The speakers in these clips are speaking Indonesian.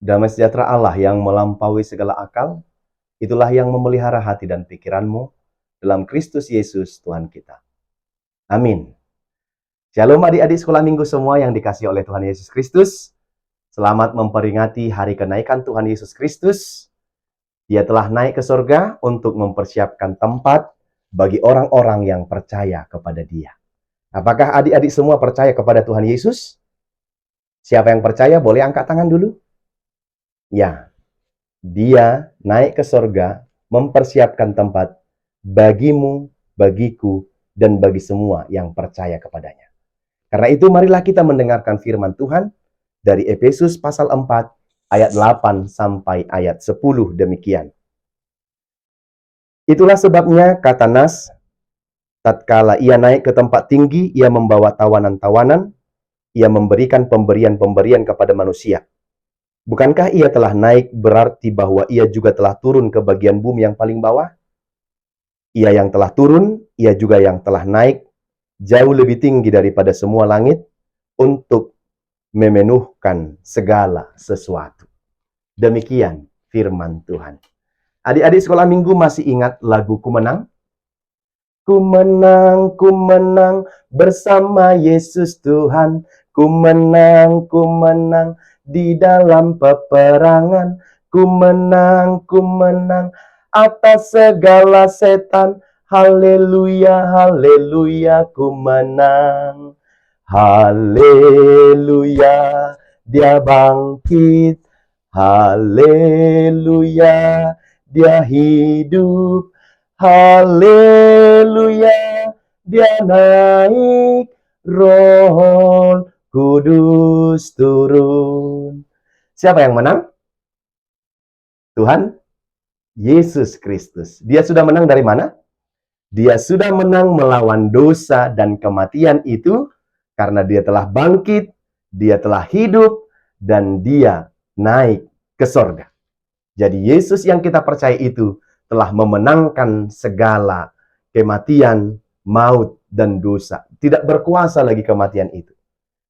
Damai sejahtera Allah yang melampaui segala akal, itulah yang memelihara hati dan pikiranmu dalam Kristus Yesus Tuhan kita. Amin. Shalom adik-adik sekolah minggu semua yang dikasihi oleh Tuhan Yesus Kristus. Selamat memperingati hari kenaikan Tuhan Yesus Kristus. Dia telah naik ke surga untuk mempersiapkan tempat bagi orang-orang yang percaya kepada Dia. Apakah adik-adik semua percaya kepada Tuhan Yesus? Siapa yang percaya boleh angkat tangan dulu? Ya, Dia naik ke surga mempersiapkan tempat bagimu, bagiku, dan bagi semua yang percaya kepadanya. Karena itu marilah kita mendengarkan firman Tuhan dari Efesus pasal 4 ayat 8 sampai ayat 10 demikian. Itulah sebabnya kata Nas, tatkala ia naik ke tempat tinggi, ia membawa tawanan-tawanan, ia memberikan pemberian-pemberian kepada manusia. Bukankah ia telah naik berarti bahwa ia juga telah turun ke bagian bumi yang paling bawah? Ia yang telah turun, ia juga yang telah naik jauh lebih tinggi daripada semua langit untuk memenuhkan segala sesuatu. Demikian firman Tuhan. Adik-adik sekolah minggu masih ingat lagu Ku Menang? Ku menang bersama Yesus Tuhan. Ku menang di dalam peperangan. Ku menang atas segala setan. Haleluya, haleluya, ku menang. Haleluya, dia bangkit. Haleluya, dia hidup. Haleluya, dia naik, Roh Kudus turun. Siapa yang menang? Tuhan Yesus Kristus. Dia sudah menang dari mana? Dia sudah menang melawan dosa dan kematian itu karena dia telah bangkit, dia telah hidup, dan dia naik ke sorga. Jadi Yesus yang kita percaya itu telah memenangkan segala kematian, maut, dan dosa. Tidak berkuasa lagi kematian itu.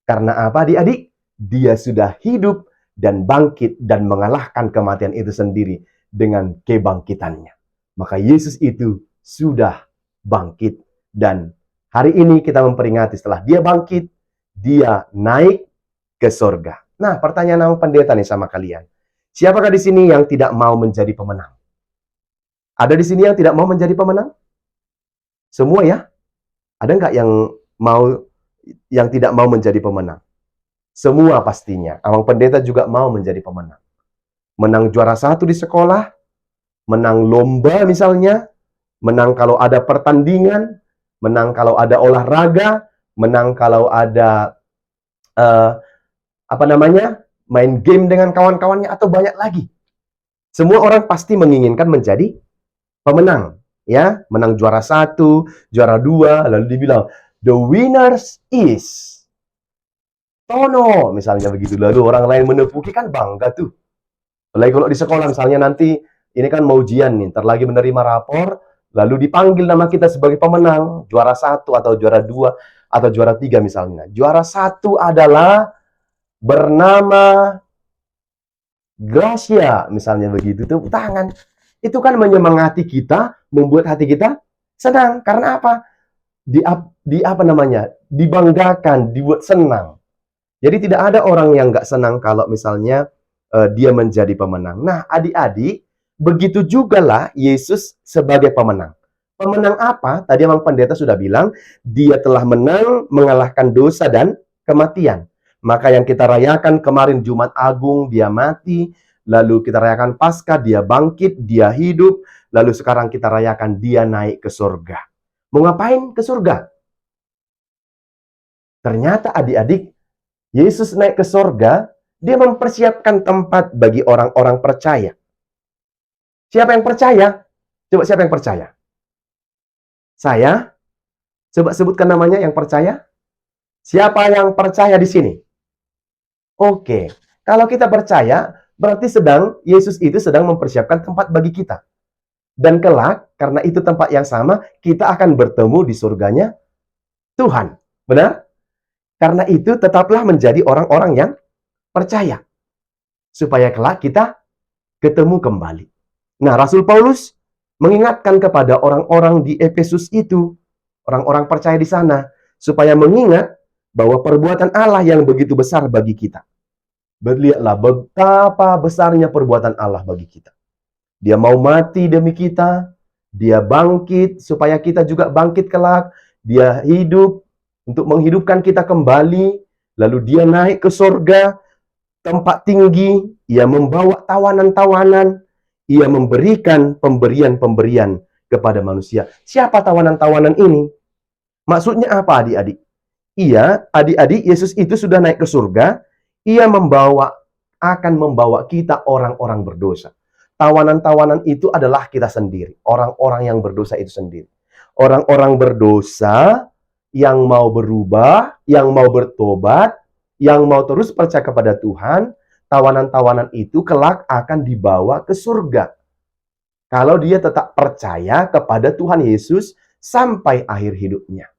Karena apa adik-adik? Dia sudah hidup dan bangkit dan mengalahkan kematian itu sendiri dengan kebangkitannya. Maka Yesus itu sudah bangkit. Dan hari ini kita memperingati setelah dia bangkit, dia naik ke sorga. Nah, pertanyaan nama pendeta nih sama kalian. Siapakah di sini yang tidak mau menjadi pemenang? Ada di sini yang tidak mau menjadi pemenang? Semua ya? Ada nggak yang tidak mau menjadi pemenang? Semua pastinya. Abang pendeta juga mau menjadi pemenang. Menang juara 1 di sekolah, menang lomba misalnya, menang kalau ada pertandingan, menang kalau ada olahraga, menang kalau ada main game dengan kawan-kawannya, atau banyak lagi. Semua orang pasti menginginkan menjadi pemenang, ya, menang juara 1, juara 2, lalu dibilang the winners is Tono, misalnya begitu. Lalu orang lain menepuki, kan bangga tuh. Apalagi kalau di sekolah misalnya nanti ini kan mau ujian nih, ntar lagi menerima rapor, lalu dipanggil nama kita sebagai pemenang, juara 1 atau juara 2 atau juara 3 misalnya. Juara 1 adalah bernama Gracia, misalnya begitu, tepuk tangan. Itu kan menyemangati kita, membuat hati kita senang. Karena apa? Dibanggakan, dibuat senang. Jadi tidak ada orang yang nggak senang kalau misalnya dia menjadi pemenang. Nah, adik-adik, begitu juga lah Yesus sebagai pemenang. Pemenang apa? Tadi Bang Pendeta sudah bilang, dia telah menang mengalahkan dosa dan kematian. Maka yang kita rayakan kemarin Jumat Agung, dia mati. Lalu kita rayakan Paskah, dia bangkit, dia hidup. Lalu sekarang kita rayakan dia naik ke surga. Mau ngapain ke surga? Ternyata adik-adik, Yesus naik ke surga, dia mempersiapkan tempat bagi orang-orang percaya. Siapa yang percaya? Coba siapa yang percaya? Saya? Coba sebutkan namanya yang percaya. Siapa yang percaya di sini? Oke, kalau kita percaya, berarti Yesus itu sedang mempersiapkan tempat bagi kita. Dan kelak, karena itu tempat yang sama, kita akan bertemu di surganya Tuhan. Benar? Karena itu tetaplah menjadi orang-orang yang percaya. supaya kelak kita ketemu kembali. Nah, Rasul Paulus mengingatkan kepada orang-orang di Efesus itu, orang-orang percaya di sana, supaya mengingat bahwa perbuatan Allah yang begitu besar bagi kita. Lihatlah betapa besarnya perbuatan Allah bagi kita. Dia mau mati demi kita, dia bangkit supaya kita juga bangkit kelak, dia hidup untuk menghidupkan kita kembali, lalu dia naik ke surga, tempat tinggi, ia membawa tawanan-tawanan, ia memberikan pemberian-pemberian kepada manusia. Siapa tawanan-tawanan ini? Maksudnya apa, adik-adik? Iya, adik-adik, Yesus itu sudah naik ke surga, ia akan membawa kita orang-orang berdosa. Tawanan-tawanan itu adalah kita sendiri, orang-orang yang berdosa itu sendiri. Orang-orang berdosa yang mau berubah, yang mau bertobat, yang mau terus percaya kepada Tuhan, tawanan-tawanan itu kelak akan dibawa ke surga. Kalau dia tetap percaya kepada Tuhan Yesus sampai akhir hidupnya.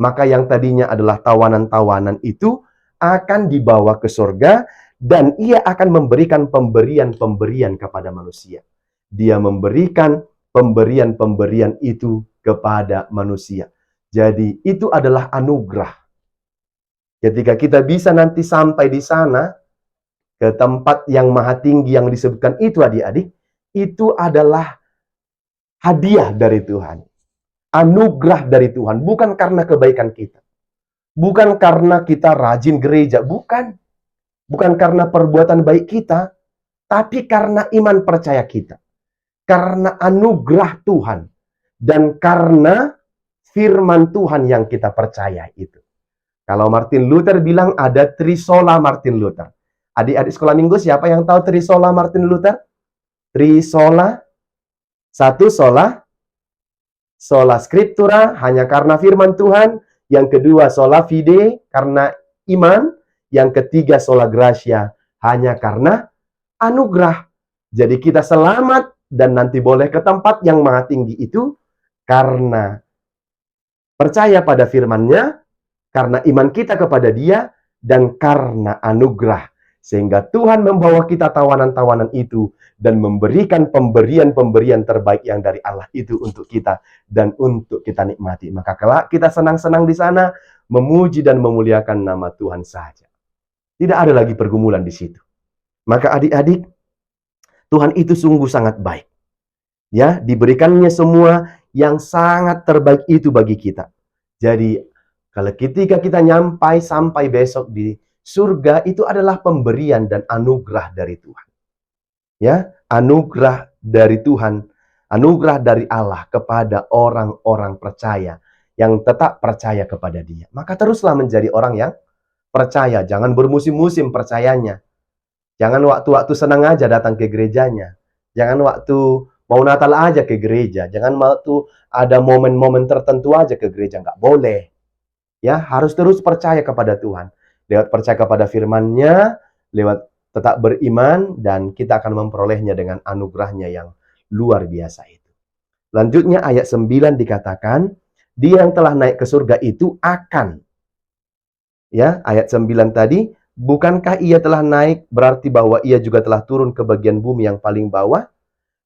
Maka yang tadinya adalah tawanan-tawanan itu akan dibawa ke surga dan ia akan memberikan pemberian-pemberian kepada manusia. Dia memberikan pemberian-pemberian itu kepada manusia. Jadi itu adalah anugerah. Ketika kita bisa nanti sampai di sana, ke tempat yang maha tinggi yang disebutkan itu, adik-adik, itu adalah hadiah dari Tuhan. Anugerah dari Tuhan, bukan karena kebaikan kita. Bukan karena kita rajin gereja, bukan. Bukan karena perbuatan baik kita, tapi karena iman percaya kita. Karena anugerah Tuhan. Dan karena firman Tuhan yang kita percaya itu. Kalau Martin Luther bilang ada trisola Martin Luther. Adik-adik sekolah minggu, siapa yang tahu trisola Martin Luther? Trisola, satu sola, sola scriptura, hanya karena firman Tuhan. Yang kedua, sola fide, karena iman. Yang ketiga, sola gratia, hanya karena anugerah. Jadi kita selamat dan nanti boleh ke tempat yang maha tinggi itu karena percaya pada firman-Nya, karena iman kita kepada Dia, dan karena anugerah. Sehingga Tuhan membawa kita tawanan-tawanan itu dan memberikan pemberian-pemberian terbaik yang dari Allah itu untuk kita dan untuk kita nikmati. Maka kelak kita senang-senang di sana, memuji dan memuliakan nama Tuhan saja. Tidak ada lagi pergumulan di situ. Maka adik-adik, Tuhan itu sungguh sangat baik. Ya, diberikannya semua yang sangat terbaik itu bagi kita. Jadi, kalau ketika kita sampai besok di surga, itu adalah pemberian dan anugerah dari Tuhan. Ya, anugerah dari Tuhan, anugerah dari Allah kepada orang-orang percaya yang tetap percaya kepada Dia. Maka teruslah menjadi orang yang percaya, jangan bermusim-musim percayanya. Jangan waktu-waktu senang aja datang ke gerejanya. Jangan waktu mau Natal aja ke gereja. Jangan waktu ada momen-momen tertentu aja ke gereja. Nggak boleh. Ya, harus terus percaya kepada Tuhan. Lewat percaya kepada firman-Nya, lewat tetap beriman, dan kita akan memperolehnya dengan anugerah-Nya yang luar biasa itu. Lanjutnya ayat 9 dikatakan, Dia yang telah naik ke surga itu akan. Ya, ayat 9 tadi, bukankah ia telah naik berarti bahwa ia juga telah turun ke bagian bumi yang paling bawah?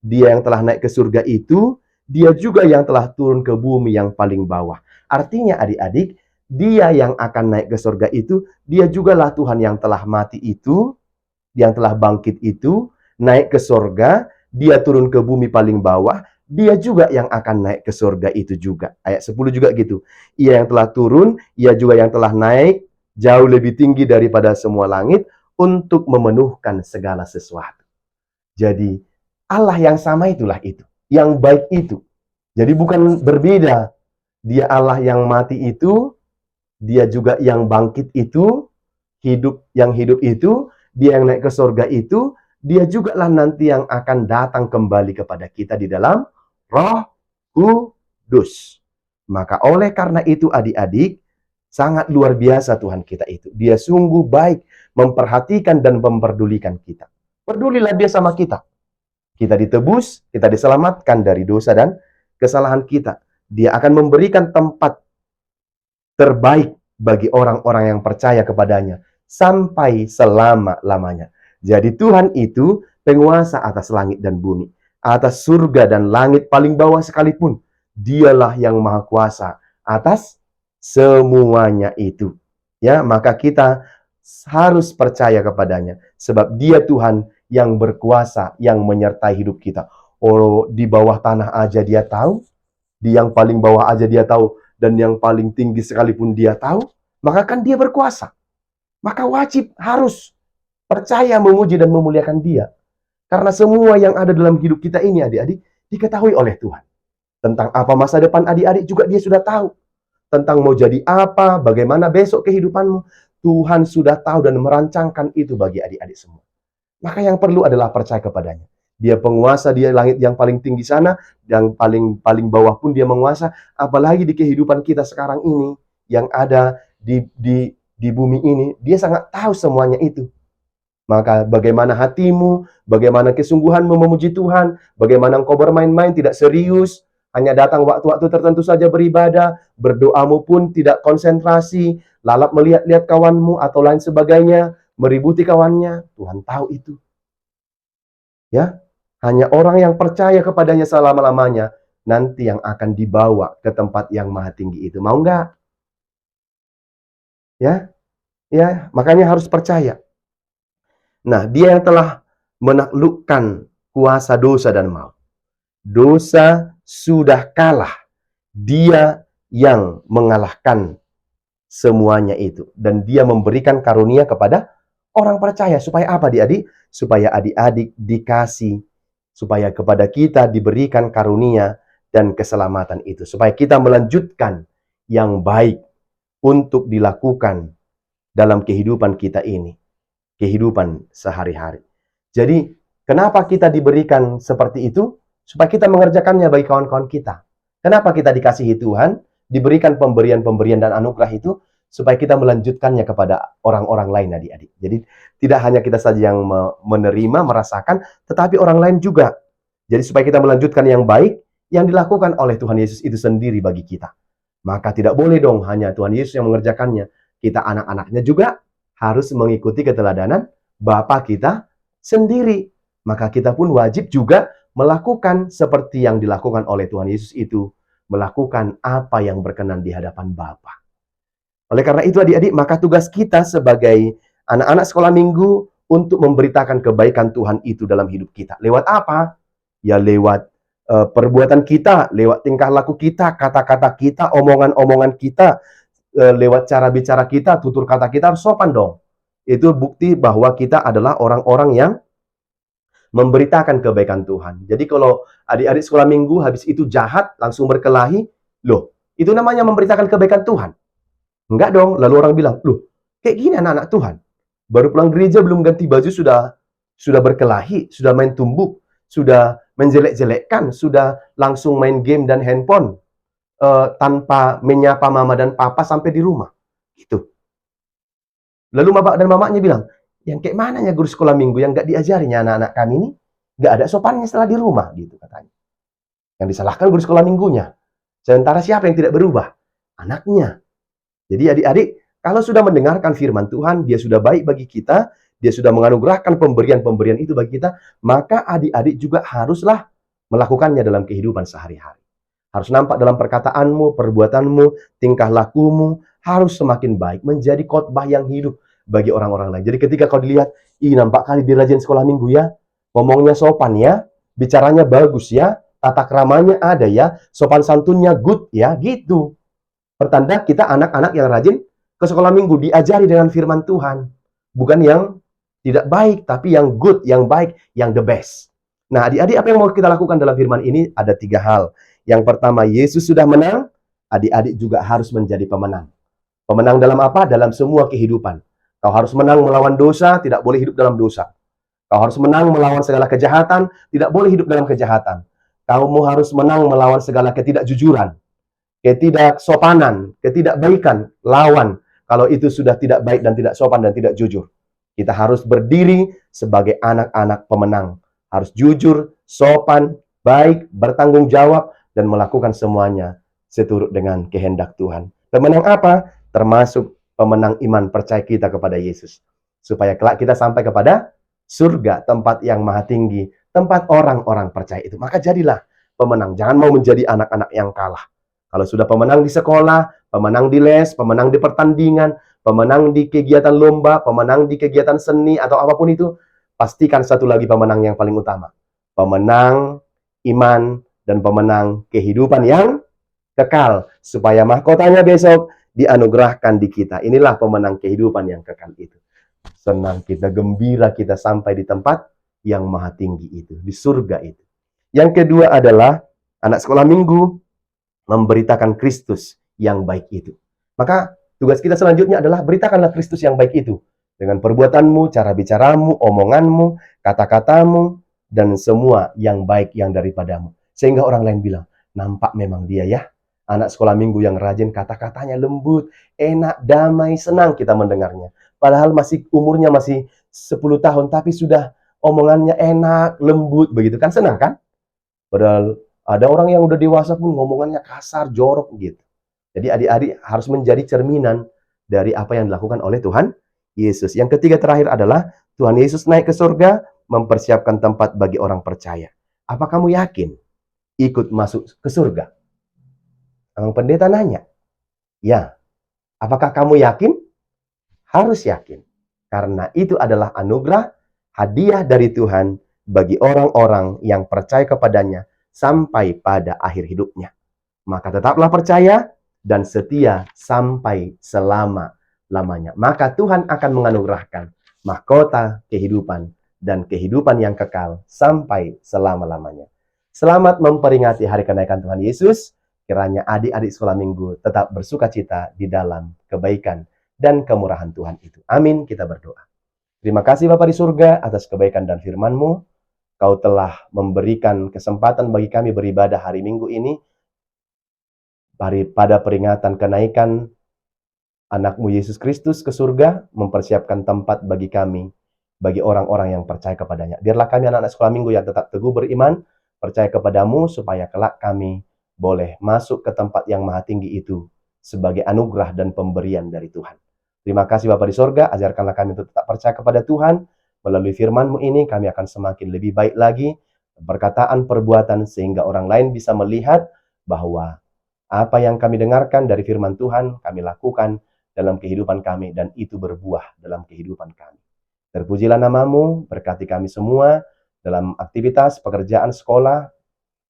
Dia yang telah naik ke surga itu, dia juga yang telah turun ke bumi yang paling bawah. Artinya adik-adik, dia yang akan naik ke surga itu, dia jugalah Tuhan yang telah mati itu, yang telah bangkit itu, naik ke surga, dia turun ke bumi paling bawah, dia juga yang akan naik ke surga itu juga. Ayat 10 juga gitu. Ia yang telah turun, ia juga yang telah naik, jauh lebih tinggi daripada semua langit untuk memenuhkan segala sesuatu. Jadi Allah yang sama itulah itu, yang baik itu. Jadi bukan berbeda. Dia Allah yang mati itu, dia juga yang bangkit itu, yang hidup itu, dia yang naik ke surga itu, dia juga lah nanti yang akan datang kembali kepada kita di dalam Roh Kudus. Maka oleh karena itu adik-adik, sangat luar biasa Tuhan kita itu. Dia sungguh baik memperhatikan dan memperdulikan kita. Pedulilah Dia sama kita. Kita ditebus, kita diselamatkan dari dosa dan kesalahan kita. Dia akan memberikan tempat terbaik bagi orang-orang yang percaya kepadanya sampai selama-lamanya. Jadi Tuhan itu penguasa atas langit dan bumi, atas surga dan langit paling bawah sekalipun. Dialah yang maha kuasa atas semuanya itu. Ya, maka kita harus percaya kepadanya sebab Dia Tuhan yang berkuasa, yang menyertai hidup kita. Oh, di bawah tanah aja Dia tahu, di yang paling bawah aja Dia tahu, dan yang paling tinggi sekalipun Dia tahu, maka kan Dia berkuasa. Maka wajib harus percaya, memuji dan memuliakan Dia. Karena semua yang ada dalam hidup kita ini, adik-adik, diketahui oleh Tuhan. Tentang apa masa depan adik-adik juga Dia sudah tahu. Tentang mau jadi apa, bagaimana besok kehidupanmu, Tuhan sudah tahu dan merancangkan itu bagi adik-adik semua. Maka yang perlu adalah percaya kepadanya. Dia penguasa, Dia langit yang paling tinggi sana, yang paling bawah pun Dia menguasa. Apalagi di kehidupan kita sekarang ini, yang ada di bumi ini, Dia sangat tahu semuanya itu. Maka bagaimana hatimu, bagaimana kesungguhanmu memuji Tuhan, bagaimana engkau bermain-main tidak serius, hanya datang waktu-waktu tertentu saja beribadah, berdoamu pun tidak konsentrasi, lalap melihat-lihat kawanmu atau lain sebagainya, meributi kawannya, Tuhan tahu itu. Ya, hanya orang yang percaya kepadanya selama-lamanya nanti yang akan dibawa ke tempat yang maha tinggi itu. Mau enggak? Ya, ya, makanya harus percaya. Nah, Dia yang telah menaklukkan kuasa dosa dan maut. Dosa sudah kalah. Dia yang mengalahkan semuanya itu. Dan Dia memberikan karunia kepada orang percaya. Supaya apa, adik-adik? Supaya adik-adik dikasih. Supaya kepada kita diberikan karunia dan keselamatan itu. Supaya kita melanjutkan yang baik untuk dilakukan dalam kehidupan kita ini. Kehidupan sehari-hari. Jadi, kenapa kita diberikan seperti itu? Supaya kita mengerjakannya bagi kawan-kawan kita. Kenapa kita dikasihi Tuhan? Diberikan pemberian-pemberian dan anugerah itu supaya kita melanjutkannya kepada orang-orang lain, adik-adik. Jadi, tidak hanya kita saja yang menerima, merasakan, tetapi orang lain juga. Jadi, supaya kita melanjutkan yang baik yang dilakukan oleh Tuhan Yesus itu sendiri bagi kita. Maka tidak boleh dong hanya Tuhan Yesus yang mengerjakannya. Kita anak-anaknya juga harus mengikuti keteladanan Bapa kita sendiri. Maka kita pun wajib juga melakukan seperti yang dilakukan oleh Tuhan Yesus itu. Melakukan apa yang berkenan di hadapan Bapa. Oleh karena itu adik-adik, maka tugas kita sebagai anak-anak sekolah minggu untuk memberitakan kebaikan Tuhan itu dalam hidup kita. Lewat apa? Ya lewat perbuatan kita, lewat tingkah laku kita, kata-kata kita, omongan-omongan kita, lewat cara bicara kita, tutur kata kita harus sopan dong. Itu bukti bahwa kita adalah orang-orang yang memberitakan kebaikan Tuhan. Jadi kalau adik-adik sekolah minggu habis itu jahat, langsung berkelahi, loh, itu namanya memberitakan kebaikan Tuhan. Enggak dong, lalu orang bilang, loh, kayak gini anak-anak Tuhan. Baru pulang gereja, belum ganti baju, sudah berkelahi, sudah main tumbuk, sudah menjelek-jelekkan, sudah langsung main game dan handphone. Tanpa menyapa mama dan papa sampai di rumah. Gitu. Lalu bapak dan mamanya bilang, yang kayak mana ya guru sekolah minggu yang nggak diajarinya anak-anak kami ini? Nggak ada sopannya setelah di rumah, gitu katanya. Yang disalahkan guru sekolah minggunya. Sementara siapa yang tidak berubah? Anaknya. Jadi adik-adik, kalau sudah mendengarkan firman Tuhan, Dia sudah baik bagi kita, Dia sudah menganugerahkan pemberian-pemberian itu bagi kita, maka adik-adik juga haruslah melakukannya dalam kehidupan sehari-hari. Harus nampak dalam perkataanmu, perbuatanmu, tingkah lakumu, harus semakin baik, menjadi khotbah yang hidup bagi orang-orang lain. Jadi ketika kau dilihat, nampak kali dia rajin sekolah minggu ya, ngomongnya sopan ya, bicaranya bagus ya, tata keramanya ada ya, sopan santunnya good ya, gitu. Pertanda kita anak-anak yang rajin ke sekolah minggu, diajari dengan firman Tuhan. Bukan yang tidak baik, tapi yang good, yang baik, yang the best. Nah, adik-adik, apa yang mau kita lakukan dalam firman ini? Ada 3 hal. Yang pertama, Yesus sudah menang, adik-adik juga harus menjadi pemenang. Pemenang dalam apa? Dalam semua kehidupan. Kau harus menang melawan dosa, tidak boleh hidup dalam dosa. Kau harus menang melawan segala kejahatan, tidak boleh hidup dalam kejahatan. Kamu harus menang melawan segala ketidakjujuran, ketidaksopanan, ketidakbaikan, lawan. Kalau itu sudah tidak baik dan tidak sopan dan tidak jujur. Kita harus berdiri sebagai anak-anak pemenang. Harus jujur, sopan, baik, bertanggung jawab, dan melakukan semuanya seturut dengan kehendak Tuhan. Pemenang apa? Termasuk pemenang iman percaya kita kepada Yesus. Supaya kelak kita sampai kepada surga, tempat yang maha tinggi, tempat orang-orang percaya itu. Maka jadilah pemenang. Jangan mau menjadi anak-anak yang kalah. Kalau sudah pemenang di sekolah, pemenang di les, pemenang di pertandingan, pemenang di kegiatan lomba, pemenang di kegiatan seni, atau apapun itu, pastikan satu lagi pemenang yang paling utama. Pemenang iman dan pemenang kehidupan yang kekal. Supaya mahkotanya besok dianugerahkan di kita. Inilah pemenang kehidupan yang kekal itu. Senang kita, gembira kita sampai di tempat yang maha tinggi itu, di surga itu. Yang kedua adalah anak sekolah minggu memberitakan Kristus yang baik itu. Maka tugas kita selanjutnya adalah beritakanlah Kristus yang baik itu. Dengan perbuatanmu, cara bicaramu, omonganmu, kata-katamu, dan semua yang baik yang daripadamu. Sehingga orang lain bilang, nampak memang dia ya. Anak sekolah minggu yang rajin, kata-katanya lembut, enak, damai, senang kita mendengarnya. Padahal umurnya masih 10 tahun, tapi sudah omongannya enak, lembut, begitu kan, senang kan? Padahal ada orang yang udah dewasa pun ngomongannya kasar, jorok gitu. Jadi adik-adik harus menjadi cerminan dari apa yang dilakukan oleh Tuhan Yesus. Yang ketiga terakhir adalah Tuhan Yesus naik ke surga, mempersiapkan tempat bagi orang percaya. Apa kamu yakin ikut masuk ke surga? Pendeta nanya. Ya. Apakah kamu yakin? Harus yakin. Karena itu adalah anugerah, hadiah dari Tuhan bagi orang-orang yang percaya kepadanya sampai pada akhir hidupnya. Maka tetaplah percaya dan setia sampai selama-lamanya. Maka Tuhan akan menganugerahkan mahkota kehidupan dan kehidupan yang kekal sampai selama-lamanya. Selamat memperingati hari kenaikan Tuhan Yesus. Kiranya adik-adik sekolah minggu tetap bersuka cita di dalam kebaikan dan kemurahan Tuhan itu. Amin, kita berdoa. Terima kasih Bapa di surga atas kebaikan dan firman-Mu. Kau telah memberikan kesempatan bagi kami beribadah hari Minggu ini pada peringatan kenaikan anak-Mu Yesus Kristus ke surga, mempersiapkan tempat bagi kami, bagi orang-orang yang percaya kepadanya. Biarlah kami anak-anak sekolah minggu yang tetap teguh beriman, percaya kepadamu, supaya kelak kami boleh masuk ke tempat yang maha tinggi itu sebagai anugerah dan pemberian dari Tuhan. Terima kasih Bapa di sorga, ajarkanlah kami untuk tetap percaya kepada Tuhan. Melalui firman-Mu ini kami akan semakin lebih baik lagi, perkataan, perbuatan, sehingga orang lain bisa melihat bahwa apa yang kami dengarkan dari firman Tuhan, kami lakukan dalam kehidupan kami, dan itu berbuah dalam kehidupan kami. Terpujilah nama-Mu, berkati kami semua dalam aktivitas, pekerjaan, sekolah,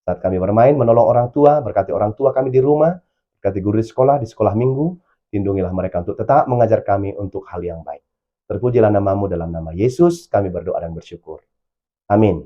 saat kami bermain, menolong orang tua, berkati orang tua kami di rumah, berkati guru di sekolah minggu, lindungilah mereka untuk tetap mengajar kami untuk hal yang baik. Terpujilah nama-Mu dalam nama Yesus, kami berdoa dan bersyukur. Amin.